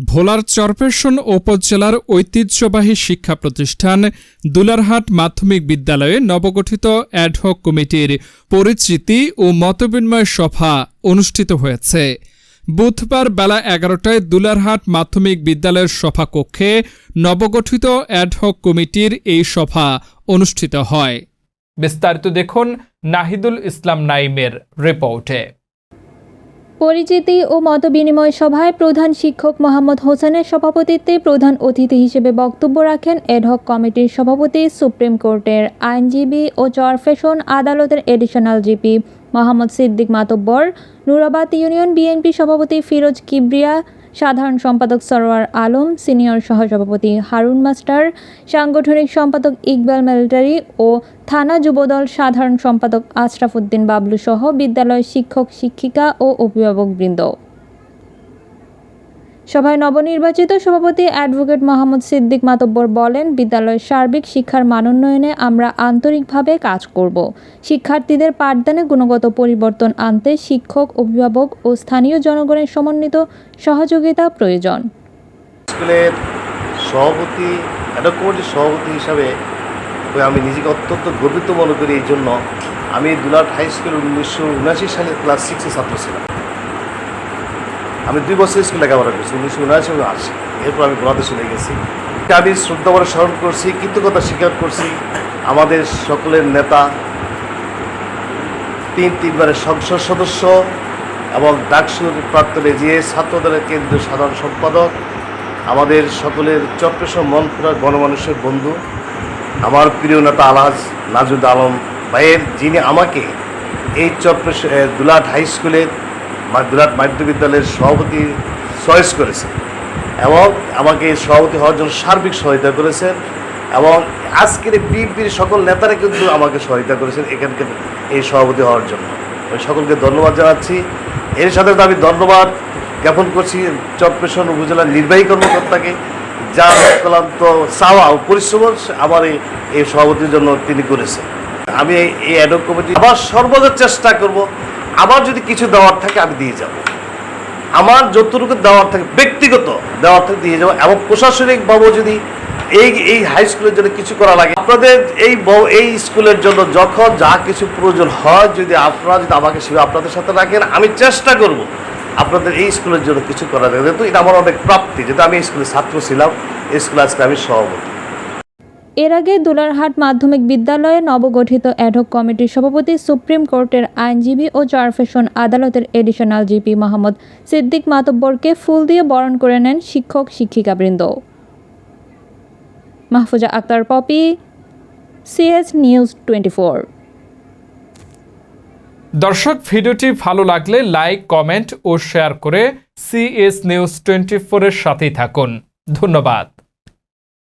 ভোলার চরফ্যাশন উপজেলার ঐতিহ্যবাহী শিক্ষা প্রতিষ্ঠান দুলারহাট মাধ্যমিক বিদ্যালয়ে নবগঠিত অ্যাডহক কমিটির পরিচিতি ও মতবিনিময় সভা অনুষ্ঠিত হয়েছে। বুধবার বেলা ১১টায় দুলারহাট মাধ্যমিক বিদ্যালয়ের সভাকক্ষে নবগঠিত অ্যাডহক কমিটির এই সভা অনুষ্ঠিত হয়। বিস্তারিত দেখুন নাহিদুল ইসলাম নাইমের রিপোর্টে। পরিচিতি ও মতবিনিময় সভায় প্রধান শিক্ষক মোহাম্মদ হোসেনের সভাপতিত্বে প্রধান অতিথি হিসেবে বক্তব্য রাখেন অ্যাডহক কমিটির সভাপতি, সুপ্রিম কোর্টের আইনজীবী ও চরফ্যাশন আদালতের additional GP Mohammad Siddique Matabbar, Nurabad union BNP সভাপতি ফিরোজ কিবরিয়া, সাধারণ সম্পাদক সরোয়ার আলম, সিনিয়র সহসভাপতি হারুন মাস্টার, সাংগঠনিক সম্পাদক ইকবাল মিলিটারি ও থানা যুবদল সাধারণ সম্পাদক আশরাফ উদ্দিন বাবলু সহ বিদ্যালয়ের শিক্ষক শিক্ষিকা ও অভিভাবকবৃন্দ। সভায় নবনির্বাচিত সভাপতি অ্যাডভোকেট মোহাম্মদ সিদ্দিক মাতব্বর বলেন, বিদ্যালয়ের সার্বিক শিক্ষার মানোন্নয়নে আমরা আন্তরিকভাবে কাজ করব। শিক্ষার্থীদের পাঠদানে গুণগত পরিবর্তন আনতে শিক্ষক, অভিভাবক ও স্থানীয় জনগণের সমন্বিত সহযোগিতা প্রয়োজন। স্কুলের সভাপতি, অ্যাডহক কমিটির সভাপতি হিসাবে আমি নিজেকে অত্যন্ত গর্বিত মনে করি। এই জন্য আমি দুলারহাট হাই স্কুল 1979 সালে ক্লাস 6-এ ছাত্র ছিলাম। আমি 2 বছর স্কুল লেখাপড়া করছি, 1979 এবং 80। এরপর আমি ভোলাতে চলে গেছি। আমি শ্রদ্ধাভরে স্মরণ করছি, কৃতজ্ঞতা স্বীকার করছি আমাদের সকলের নেতা, 3বারের সংসদ সদস্য এবং ডাকসুর প্রাক্তন এজিএস, ছাত্রদলের কেন্দ্রীয় সাধারণ সম্পাদক, আমাদের সকলের চরফ্যাশন মনপুরা গণমানুষের বন্ধু, আমার প্রিয় নেতা আলহাজ নাজুদ আলম ভাইয়ের, যিনি আমাকে এই দুলারহাট হাই স্কুলের দুলারহাট মাধ্যমিক বিদ্যালয়ের সভাপতি চয়েস করেছেন এবং আমাকে সভাপতি হওয়ার জন্য সার্বিক সহায়তা করেছেন এবং আজকের বিএনপির সকল নেতারা কিন্তু আমাকে সহায়তা করেছেন এখানকার এই সভাপতি হওয়ার জন্য। আমি সকলকে ধন্যবাদ জানাচ্ছি। এর সাথে আমি ধন্যবাদ জ্ঞাপন করছি চরফ্যাশন উপজেলার নির্বাহী কর্মকর্তাকে, যার অক্লান্ত চাওয়া ও পরিশ্রম আমার এই সভাপতির জন্য তিনি করেছেন। আমি এই অ্যাডহক কমিটি আবার সর্বদা চেষ্টা করব, আমার যদি কিছু দেওয়ার থাকে আমি দিয়ে যাব, আমার যতটুকু দেওয়ার থাকে ব্যক্তিগত দেওয়ার থাকে দিয়ে যাব এবং প্রশাসনিকভাবে যদি এই হাই স্কুলের জন্য কিছু করা লাগে, আপনাদের এই স্কুলের জন্য যখন যা কিছু প্রয়োজন হয়, যদি আপনারা যদি আমাকে সেভাবে আপনাদের সাথে রাখেন, আমি চেষ্টা করব আপনাদের এই স্কুলের জন্য কিছু করা যায়। যেহেতু এটা আমার অনেক প্রাপ্তি, যেহেতু আমি এই স্কুলের ছাত্র ছিলাম, এই স্কুলে আজকে আমি সভাপতি। এর আগে দুলারহাট মাধ্যমিক বিদ্যালয়ে নবগঠিত অ্যাডহক কমিটির সভাপতি, সুপ্রিম কোর্টের আইনজীবী ও চরফ্যাশন আদালতের এডিশনাল জিপি মোহাম্মদ সিদ্দিক মাতব্বরকে ফুল দিয়ে বরণ করে নেন শিক্ষক শিক্ষিকাবৃন্দ। Mahfuza Akter Popi, CS news 24। দর্শক, ভিডিওটি ভালো লাগলে লাইক, কমেন্ট ও শেয়ার করে CS নিউজ 24 এর সাথেই থাকুন। ধন্যবাদ।